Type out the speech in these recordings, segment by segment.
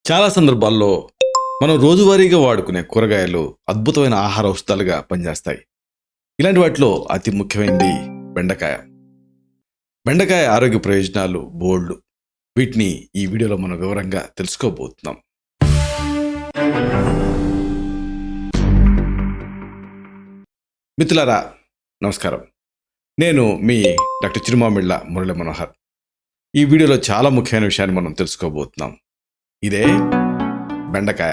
చాలా సందర్భాల్లో మనం రోజువారీగా వాడుకునే కూరగాయలు అద్భుతమైన ఆహార ఔషధాలుగా పనిచేస్తాయి. ఇలాంటి వాటిలో అతి ముఖ్యమైనది బెండకాయ. బెండకాయ ఆరోగ్య ప్రయోజనాలు బోల్డు. వీటిని ఈ వీడియోలో మనం వివరంగా తెలుసుకోబోతున్నాం. మిత్రులారా, నమస్కారం. నేను మీ డాక్టర్ చిరుమామిళ్ళ మురళీ మనోహర్. ఈ వీడియోలో చాలా ముఖ్యమైన విషయాన్ని మనం తెలుసుకోబోతున్నాం. ఇదే బెండకాయ.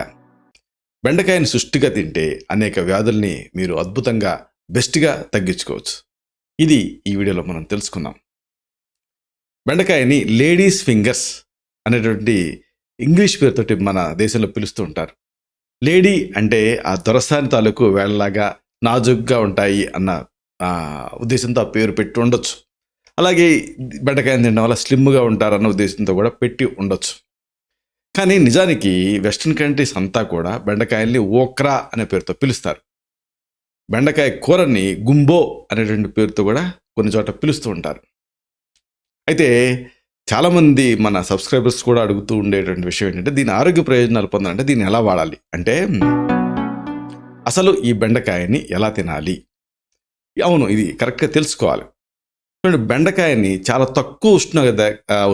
బెండకాయని సుష్టిగా తింటే అనేక వ్యాధుల్ని మీరు అద్భుతంగా బెస్ట్గా తగ్గించుకోవచ్చు. ఇది ఈ వీడియోలో మనం తెలుసుకుందాం. బెండకాయని లేడీస్ ఫింగర్స్ అనేటువంటి ఇంగ్లీష్ పేరుతోటి మన దేశంలో పిలుస్తూ ఉంటారు. లేడీ అంటే ఆ దొరసాని తాలూకు వేళ్ళలాగా నాజుగ్గా ఉంటాయి అన్న ఉద్దేశంతో ఆ పేరు పెట్టి ఉండొచ్చు. అలాగే బెండకాయని తినడం వల్ల స్లిమ్గా ఉంటారన్న ఉద్దేశంతో కూడా పెట్టి ఉండొచ్చు. కానీ నిజానికి వెస్ట్రన్ కంట్రీస్ అంతా కూడా బెండకాయల్ని ఓక్రా అనే పేరుతో పిలుస్తారు. బెండకాయ కూరని గుంబో అనేటువంటి పేరుతో కూడా కొన్ని చోట్ల పిలుస్తూ ఉంటారు. అయితే చాలామంది మన సబ్స్క్రైబర్స్ కూడా అడుగుతూ ఉండేటువంటి విషయం ఏంటంటే, దీని ఆరోగ్య ప్రయోజనాలు పొందాలంటే దీన్ని ఎలా వాడాలి అంటే, అసలు ఈ బెండకాయని ఎలా తినాలి? అవును, ఇది కరెక్ట్గా తెలుసుకోవాలి. బెండకాయని చాలా తక్కువ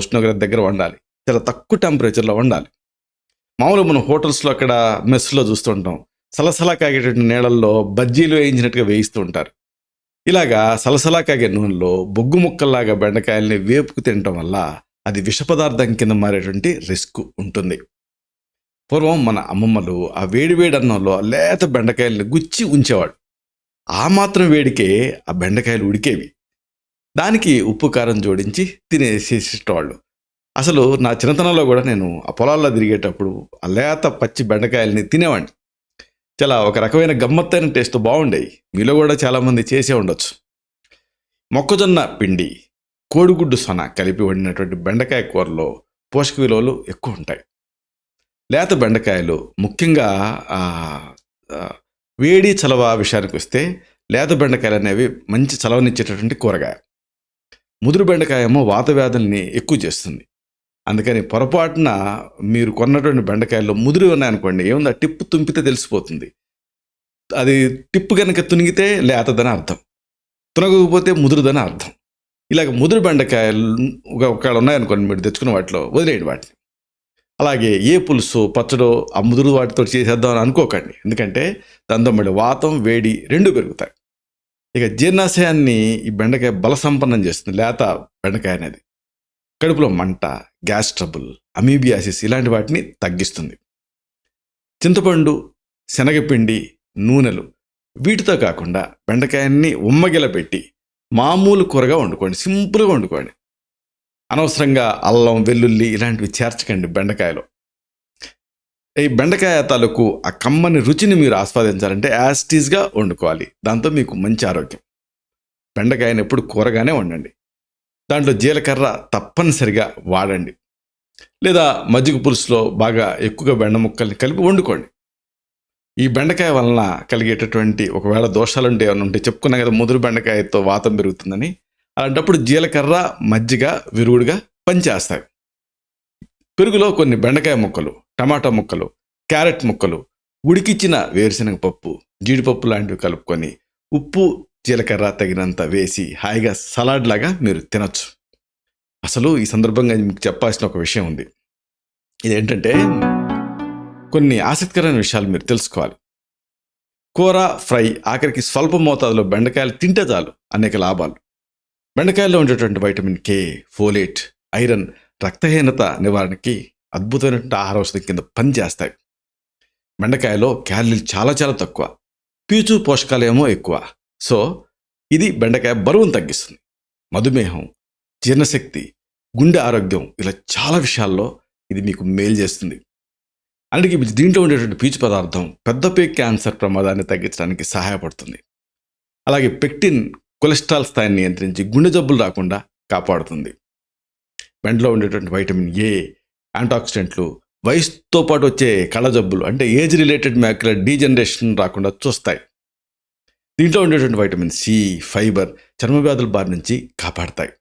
ఉష్ణోగ్రత దగ్గర వండాలి. చాలా తక్కువ టెంపరేచర్లో వండాలి. మామూలుగా మనం హోటల్స్లో అక్కడ మెస్లో చూస్తుంటాం, సలసలా కాగేటటువంటి నీళ్ళల్లో బజ్జీలు వేయించినట్టుగా వేయిస్తూ ఉంటారు. ఇలాగా సలసలా కాగే నూనెలో బొగ్గు ముక్కల్లాగా బెండకాయల్ని వేపుకు తినటం వల్ల అది విష పదార్థం కింద మారేటువంటి రిస్క్ ఉంటుంది. పూర్వం మన అమ్మమ్మలు ఆ వేడి అన్నంలో లేత బెండకాయల్ని గుచ్చి ఉంచేవాడు. ఆ మాత్రం వేడికే ఆ బెండకాయలు ఉడికేవి. దానికి ఉప్పు కారం జోడించి తినేసేసేటవాళ్ళు. అసలు నా చిన్నతనంలో కూడా నేను ఆ పొలాల్లో తిరిగేటప్పుడు ఆ లేత పచ్చి బెండకాయల్ని తినేవాడిని. చాలా ఒక రకమైన గమ్మత్తైన టేస్ట్ బాగుండేవి. మీలో కూడా చాలామంది చేసే ఉండొచ్చు. మొక్కజొన్న పిండి, కోడిగుడ్డు సొన కలిపి వండినటువంటి బెండకాయ కూరలో పోషక విలువలు ఎక్కువ ఉంటాయి. లేత బెండకాయలు ముఖ్యంగా వేడి చలవ విషయానికి వస్తే లేత బెండకాయలు అనేవి మంచి చలవనిచ్చేటటువంటి కూరగాయ. ముదురు బెండకాయ ఏమో వాత వ్యాధుల్ని ఎక్కువ చేస్తుంది. అందుకని పొరపాటున మీరు కొన్నటువంటి బెండకాయల్లో ముదురు ఉన్నాయనుకోండి, ఏముంది ఆ టిప్పు తుంపితే తెలిసిపోతుంది. అది టిప్పు కనుక తునిగితే లేతదని అర్థం, తునగకపోతే ముదురుదని అర్థం. ఇలాగ ముదురు బెండకాయలు ఒకవేళ ఉన్నాయనుకోండి, మీరు తెచ్చుకున్న వాటిలో వదిలేయండి వాటిని. అలాగే ఏ పులుసు పచ్చడో ఆ ముదురు వాటితో చేసేద్దాం అని అనుకోకండి. ఎందుకంటే దాంతో మళ్ళీ వాతం వేడి రెండు పెరుగుతాయి. ఇక జీర్ణాశయాన్ని ఈ బెండకాయ బలసంపన్నం చేస్తుంది. లేత బెండకాయ అనేది కడుపులో మంట, గ్యాస్ ట్రబుల్, అమీబియాసిస్ ఇలాంటి వాటిని తగ్గిస్తుంది. చింతపండు, శనగపిండి, నూనెలు వీటితో కాకుండా బెండకాయన్ని ఉమ్మగిల పెట్టి మామూలు కూరగా వండుకోండి. సింపుల్గా వండుకోండి. అనవసరంగా అల్లం, వెల్లుల్లి ఇలాంటివి చేర్చకండి బెండకాయలో. ఈ బెండకాయ తాలూకు ఆ కమ్మని రుచిని మీరు ఆస్వాదించాలంటే యాస్టీస్గా వండుకోవాలి. దాంతో మీకు మంచి ఆరోగ్యం. బెండకాయని ఎప్పుడు కూరగానే వండండి. దాంట్లో జీలకర్ర తప్పనిసరిగా వాడండి. లేదా మజ్జిగ పులుసులో బాగా ఎక్కువగా బెండ ముక్కల్ని కలిపి వండుకోండి. ఈ బెండకాయ వలన కలిగేటటువంటి ఒకవేళ దోషాలుంటే ఏమైనా ఉంటే చెప్పుకున్నా కదా, ముదురు బెండకాయతో వాతం పెరుగుతుందని. అలాంటప్పుడు జీలకర్ర, మజ్జిగ విరుగుడుగా పనిచేస్తాయి. పెరుగులో కొన్ని బెండకాయ ముక్కలు, టమాటా ముక్కలు, క్యారెట్ ముక్కలు, ఉడికిచ్చిన వేరుశనగ పప్పు, జీడిపప్పు లాంటివి కలుపుకొని ఉప్పు, జీలకర్ర తగినంత వేసి హాయిగా సలాడ్ లాగా మీరు తినచ్చు. అసలు ఈ సందర్భంగా మీకు చెప్పాల్సిన ఒక విషయం ఉంది. ఇదేంటంటే, కొన్ని ఆసక్తికరమైన విషయాలు మీరు తెలుసుకోవాలి. కూర, ఫ్రై, ఆఖరికి స్వల్ప మోతాదులో బెండకాయలు తింటే చాలు అనేక లాభాలు. బెండకాయల్లో ఉండేటువంటి వైటమిన్ కే, ఫోలేట్, ఐరన్ రక్తహీనత నివారణకి అద్భుతమైనటువంటి ఆహార ఔషధం కింద పనిచేస్తాయి. బెండకాయలో క్యాలరీలు చాలా చాలా తక్కువ, పీచు పోషకాలేమో ఎక్కువ. సో ఇది బెండకాయ బరువును తగ్గిస్తుంది. మధుమేహం, జీర్ణశక్తి, గుండె ఆరోగ్యం ఇలా చాలా విషయాల్లో ఇది మీకు మేలు చేస్తుంది. అందుకే దీంట్లో ఉండేటువంటి పీచు పదార్థం పెద్దపే క్యాన్సర్ ప్రమాదాన్ని తగ్గించడానికి సహాయపడుతుంది. అలాగే పెక్టిన్ కొలెస్ట్రాల్ స్థాయిని నియంత్రించి గుండె జబ్బులు రాకుండా కాపాడుతుంది. బెండలో ఉండేటువంటి వైటమిన్ ఏ, యాంటాక్సిడెంట్లు వయసుతో పాటు వచ్చే కళ్ళ జబ్బులు అంటే ఏజ్ రిలేటెడ్ మ్యాక్యులర్ డీజనరేషన్ రాకుండా చూస్తాయి. దీంట్లో ఉండేటువంటి వైటమిన్ సి, ఫైబర్ చర్మ వ్యాధుల బారి నుంచి కాపాడతాయి.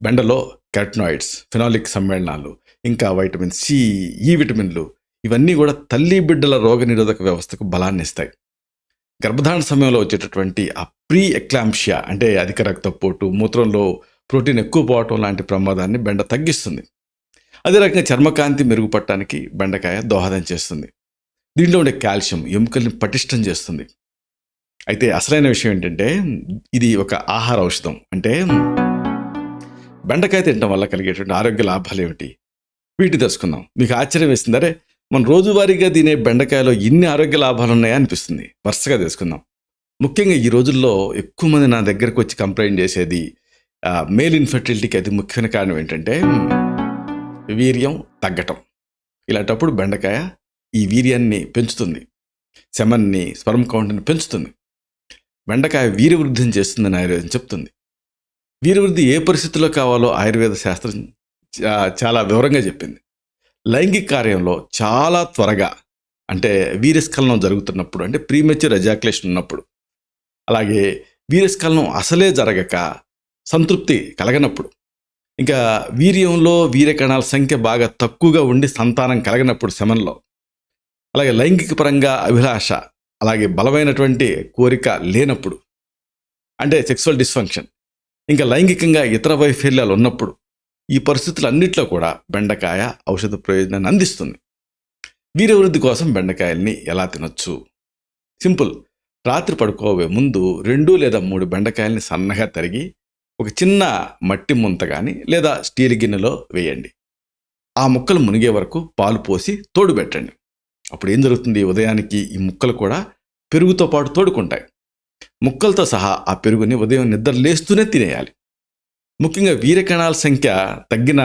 బెండలో కెరటనాయిడ్స్, ఫినాలిక్ సమ్మేళనాలు ఇంకా వైటమిన్ సి, ఈ విటమిన్లు ఇవన్నీ కూడా తల్లి బిడ్డల రోగనిరోధక వ్యవస్థకు బలాన్ని ఇస్తాయి. గర్భధారణ సమయంలో వచ్చేటటువంటి ఆ ప్రీ ఎక్లాంప్షియా అంటే అధిక రక్తపోటు, మూత్రంలో ప్రోటీన్ ఎక్కువ పోవటం లాంటి ప్రమాదాన్ని బెండ తగ్గిస్తుంది. అదే రకంగా చర్మకాంతి మెరుగుపడటానికి బెండకాయ దోహదం చేస్తుంది. దీంట్లో ఉండే కాల్షియం ఎముకల్ని పటిష్టం చేస్తుంది. అయితే అసలైన విషయం ఏంటంటే ఇది ఒక ఆహార ఔషధం. అంటే బెండకాయ తినడం వల్ల కలిగేటువంటి ఆరోగ్య లాభాలు ఏమిటి, వీటిని తెలుసుకుందాం. మీకు ఆశ్చర్యం వేస్తుంది, అరే మనం రోజువారీగా తినే బెండకాయలో ఇన్ని ఆరోగ్య లాభాలు ఉన్నాయా అనిపిస్తుంది. వరుసగా తెలుసుకుందాం. ముఖ్యంగా ఈ రోజుల్లో ఎక్కువ మంది నా దగ్గరకు వచ్చి కంప్లైంట్ చేసేది మేల్ ఇన్ఫర్టిలిటీకి అతి ముఖ్యమైన కారణం ఏంటంటే వీర్యం తగ్గటం. ఇలాంటప్పుడు బెండకాయ ఈ వీర్యాన్ని పెంచుతుంది, సెమన్ని, స్పర్మ్ కౌంట్ని పెంచుతుంది. బెండకాయ వీర్యవృద్ధిని చేస్తుందని ఆయుర్వేదం చెప్తుంది. వీర్యవృద్ధి ఏ పరిస్థితుల్లో కావాలో ఆయుర్వేద శాస్త్రం చాలా వివరంగా చెప్పింది. లైంగిక కార్యంలో చాలా త్వరగా, అంటే వీర్యస్ఖలనం జరుగుతున్నప్పుడు, అంటే ప్రీమెచ్యూర్ ఎజాక్యులేషన్ ఉన్నప్పుడు, అలాగే వీర్యస్ఖలనం అసలే జరగక సంతృప్తి కలగనప్పుడు, ఇంకా వీర్యంలో వీర్యకణాల సంఖ్య బాగా తక్కువగా ఉండి సంతానం కలగనప్పుడు సెమన్లో, అలాగే లైంగిక పరంగా అభిలాష, అలాగే బలమైనటువంటి కోరిక లేనప్పుడు, అంటే సెక్సువల్ డిస్ఫంక్షన్, ఇంకా లైంగికంగా ఇతర వైఫల్యాలు ఉన్నప్పుడు, ఈ పరిస్థితులన్నింటిలో కూడా బెండకాయ ఔషధ ప్రయోజనాన్ని అందిస్తుంది. వీర్యవృద్ధి కోసం బెండకాయల్ని ఎలా తినొచ్చు? సింపుల్. రాత్రి పడుకోబోయే ముందు 2 లేదా 3 బెండకాయల్ని సన్నగా తరిగి ఒక చిన్న మట్టి ముంత కానీ లేదా స్టీల్ గిన్నెలో వేయండి. ఆ ముక్కలు మునిగే వరకు పాలు పోసి తోడు పెట్టండి. అప్పుడు ఏం జరుగుతుంది, ఉదయానికి ఈ ముక్కలు కూడా పెరుగుతో పాటు తోడుకుంటాయి. ముక్కలతో సహా ఆ పెరుగుని ఉదయం నిద్ర లేస్తూనే తినేయాలి. ముఖ్యంగా వీర్యకణాల సంఖ్య తగ్గిన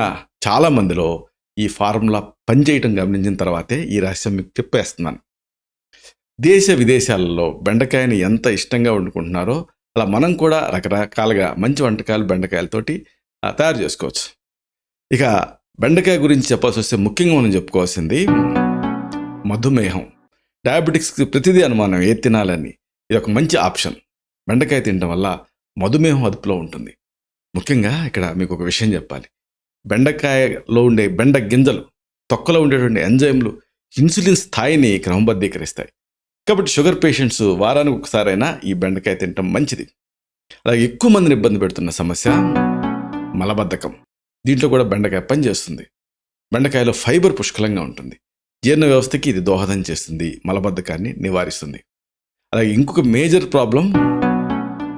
చాలామందిలో ఈ ఫార్ములా పనిచేయటం గమనించిన తర్వాతే ఈ రహస్యం మీకు చెప్పేస్తున్నాను. దేశ విదేశాలలో బెండకాయని ఎంత ఇష్టంగా వండుకుంటున్నారో అలా మనం కూడా రకరకాలుగా మంచి వంటకాలు బెండకాయలతోటి తయారు చేసుకోవచ్చు. ఇక బెండకాయ గురించి చెప్పాల్సి వస్తే ముఖ్యంగా మనం చెప్పుకోవాల్సింది మధుమేహం, డయాబెటిక్స్కి ప్రతిదీ అనుమానం ఏది తినాలని. ఇది ఒక మంచి ఆప్షన్. బెండకాయ తినడం వల్ల మధుమేహం అదుపులో ఉంటుంది. ముఖ్యంగా ఇక్కడ మీకు ఒక విషయం చెప్పాలి. బెండకాయలో ఉండే బెండ గింజలు, తొక్కలో ఉండేటువంటి ఎంజైమ్లు ఇన్సులిన్ స్థాయిని క్రమబద్ధీకరిస్తాయి. కాబట్టి షుగర్ పేషెంట్స్ వారానికి ఒకసారైనా ఈ బెండకాయ తినటం మంచిది. అలాగే ఎక్కువ మందిని ఇబ్బంది పెడుతున్న సమస్య మలబద్ధకం. దీంట్లో కూడా బెండకాయ పనిచేస్తుంది. బెండకాయలో ఫైబర్ పుష్కలంగా ఉంటుంది. జీర్ణ వ్యవస్థకి ఇది దోహదం చేస్తుంది, మలబద్ధకాన్ని నివారిస్తుంది. అలాగే ఇంకొక మేజర్ ప్రాబ్లం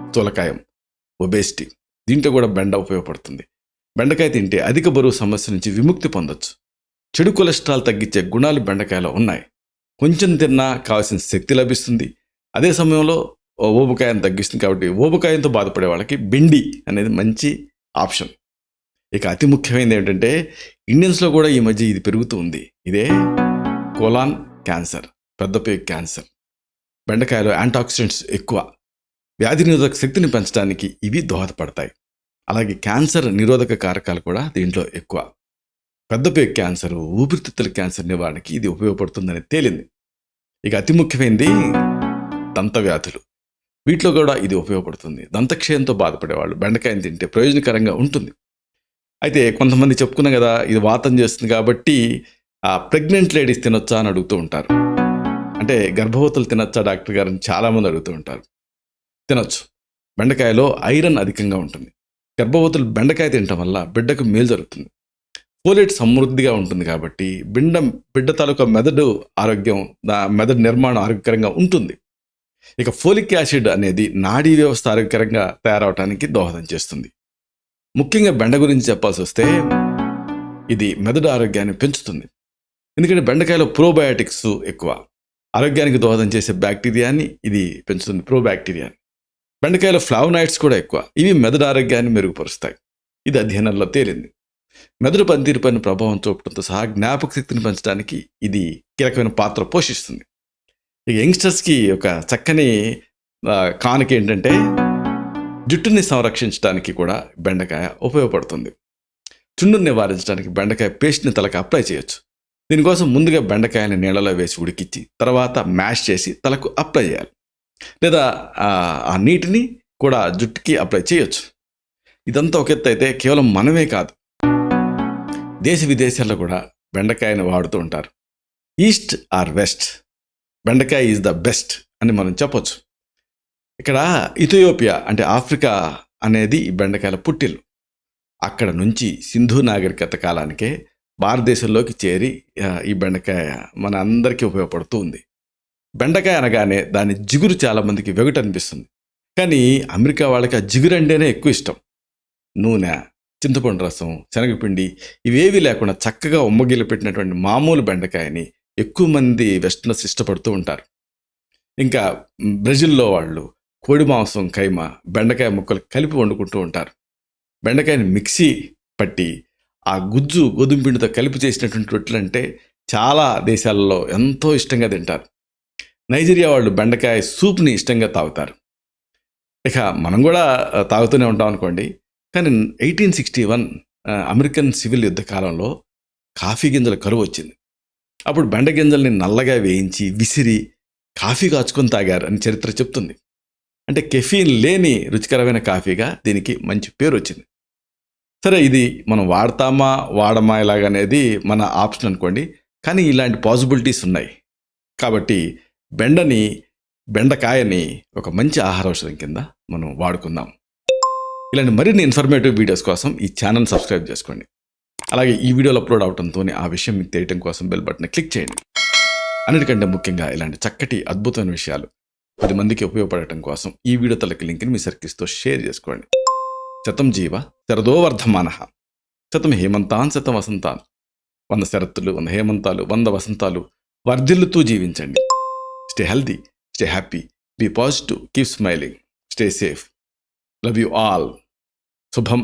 స్థూలకాయం, ఒబేసిటీ. దీంట్లో కూడా బెండ ఉపయోగపడుతుంది. బెండకాయ తింటే అధిక బరువు సమస్య నుంచి విముక్తి పొందొచ్చు. చెడు కొలెస్ట్రాల్ తగ్గించే గుణాలు బెండకాయలో ఉన్నాయి. కొంచెం తిన్నా కావాల్సిన శక్తి లభిస్తుంది. అదే సమయంలో ఊబకాయాన్ని తగ్గిస్తుంది. కాబట్టి ఊబకాయంతో బాధపడే వాళ్ళకి బెండి అనేది మంచి ఆప్షన్. ఇక అతి ముఖ్యమైనది ఏంటంటే ఇండియన్స్లో కూడా ఈ మధ్య ఇది పెరుగుతూ ఉంది. ఇదే కోలాన్ క్యాన్సర్, పెద్దపేగు క్యాన్సర్. బెండకాయలో యాంటాక్సిడెంట్స్ ఎక్కువ. వ్యాధి నిరోధక శక్తిని పెంచడానికి ఇవి దోహదపడతాయి. అలాగే క్యాన్సర్ నిరోధక కారకాలు కూడా దీంట్లో ఎక్కువ. పెద్దపేగు క్యాన్సర్, ఊపిరితిత్తుల క్యాన్సర్ నివారణకి ఇది ఉపయోగపడుతుందని తేలింది. ఇక అతి ముఖ్యమైనది దంతవ్యాధులు. వీటిలో కూడా ఇది ఉపయోగపడుతుంది. దంతక్షయంతో బాధపడేవాళ్ళు బెండకాయని తింటే ప్రయోజనకరంగా ఉంటుంది. అయితే కొంతమంది చెప్పుకున్నాం కదా, ఇది వాతం చేస్తుంది కాబట్టి ప్రెగ్నెంట్ లేడీస్ తినొచ్చా అని అడుగుతూ ఉంటారు. అంటే గర్భవతులు తినొచ్చా డాక్టర్ గారిని చాలామంది అడుగుతూ ఉంటారు. తినొచ్చు. బెండకాయలో ఐరన్ అధికంగా ఉంటుంది. గర్భవతులు బెండకాయ తినటం వల్ల బిడ్డకు మేలు జరుగుతుంది. ఫోలేట్ సమృద్ధిగా ఉంటుంది కాబట్టి బిడ్డ తాలూకా మెదడు ఆరోగ్యం, మెదడు నిర్మాణం ఆరోగ్యకరంగా ఉంటుంది. ఇక ఫోలిక్ యాసిడ్ అనేది నాడీ వ్యవస్థ ఆరోగ్యకరంగా తయారవడానికి దోహదం చేస్తుంది. ముఖ్యంగా బెండ గురించి చెప్పాల్సి వస్తే ఇది మెదడు ఆరోగ్యాన్ని పెంచుతుంది. ఎందుకంటే బెండకాయలో ప్రోబయాటిక్స్ ఎక్కువ. ఆరోగ్యానికి దోహదం చేసే బ్యాక్టీరియాని ఇది పెంచుతుంది, ప్రోబ్యాక్టీరియాని. బెండకాయలో ఫ్లావనాయిడ్స్ కూడా ఎక్కువ. ఇవి మెదడు ఆరోగ్యాన్ని మెరుగుపరుస్తాయి. ఇది అధ్యయనంలో తేలింది. మెదడు పనితీరుపైన ప్రభావం చూపడంతో సహా జ్ఞాపక శక్తిని పెంచడానికి ఇది కీలకమైన పాత్ర పోషిస్తుంది. ఇక యంగ్స్టర్స్కి ఒక చక్కని కానుక ఏంటంటే జుట్టుని సంరక్షించడానికి కూడా బెండకాయ ఉపయోగపడుతుంది. చుండుని నివారించడానికి బెండకాయ పేస్ట్ని తలకు అప్లై చేయొచ్చు. దీనికోసం ముందుగా బెండకాయని నీళ్ళలో వేసి ఉడికించి తర్వాత మ్యాష్ చేసి తలకు అప్లై చేయాలి. లేదా ఆ నీటిని కూడా జుట్టుకి అప్లై చేయొచ్చు. ఇదంతా ఒక ఎత్తు అయితే కేవలం మనమే కాదు, దేశ విదేశాల్లో కూడా బెండకాయని వాడుతూ ఉంటారు. ఈస్ట్ ఆర్ వెస్ట్, బెండకాయ ఈజ్ ద బెస్ట్ అని మనం చెప్పొచ్చు. ఇక్కడ ఇథియోపియా అంటే ఆఫ్రికా అనేది ఈ బెండకాయల పుట్టిల్లు. అక్కడ నుంచి సింధు నాగరికత కాలానికే భారతదేశంలోకి చేరి ఈ బెండకాయ మన అందరికీ ఉపయోగపడుతూ ఉంది. బెండకాయ అనగానే దాని జిగురు చాలామందికి వెగటు అనిపిస్తుంది. కానీ అమెరికా వాళ్ళకి ఆ జిగురు అంటేనే ఎక్కువ ఇష్టం. నూనె, చింతపండు రసం, శనగపిండి ఇవేవీ లేకుండా చక్కగా ఉమ్మగిల్లి పెట్టినటువంటి మామూలు బెండకాయని ఎక్కువ మంది వెస్టర్నర్స్ ఇష్టపడుతూ ఉంటారు. ఇంకా బ్రెజిల్లో వాళ్ళు కోడి మాంసం, కైమా, బెండకాయ ముక్కలు కలిపి వండుకుంటూ ఉంటారు. బెండకాయని మిక్సీ పట్టి ఆ గుజ్జు గోధుమ పిండితో కలిపి చేసినటువంటి రొట్టెలు అంటే చాలా దేశాలలో ఎంతో ఇష్టంగా తింటారు. నైజీరియా వాళ్ళు బెండకాయ సూప్ని ఇష్టంగా తాగుతారు. ఇక మనం కూడా తాగుతూనే ఉంటాం అనుకోండి. కానీ 1861 అమెరికన్ సివిల్ యుద్ధ కాలంలో కాఫీ గింజల కరువు వచ్చింది. అప్పుడు బెండ గింజల్ని నల్లగా వేయించి విసిరి కాఫీ కాచుకొని తాగారు అని చరిత్ర చెప్తుంది. అంటే కెఫీన్ లేని రుచికరమైన కాఫీగా దీనికి మంచి పేరు వచ్చింది. సరే, ఇది మనం వాడమా ఇలాగనేది మన ఆప్షన్ అనుకోండి. కానీ ఇలాంటి పాసిబిలిటీస్ ఉన్నాయి. కాబట్టి బెండకాయని ఒక మంచి ఆహార ఔషధం కింద మనం వాడుకుందాం. ఇలాంటి మరిన్ని ఇన్ఫర్మేటివ్ వీడియోస్ కోసం ఈ ఛానల్ సబ్స్క్రైబ్ చేసుకోండి. అలాగే ఈ వీడియోలు అప్లోడ్ అవడంతోనే ఆ విషయం మీకు తెలియటం కోసం బెల్ బటన్ క్లిక్ చేయండి. అన్నిటికంటే ముఖ్యంగా ఇలాంటి చక్కటి అద్భుతమైన విషయాలు 10 మందికి ఉపయోగపడటం కోసం ఈ వీడియో తలకి లింక్ని మీ సర్కిల్స్తో షేర్ చేసుకోండి. శతం జీవ శరదో వర్ధమానః, శతం హేమంతాన్ శతం వసంతాన్. 100 శరత్తులు, 100 హేమంతాలు, 100 వసంతాలు వర్ధిల్లుతూ జీవించండి. Stay healthy, stay happy, be positive, keep smiling, stay safe. Love you all. శుభం.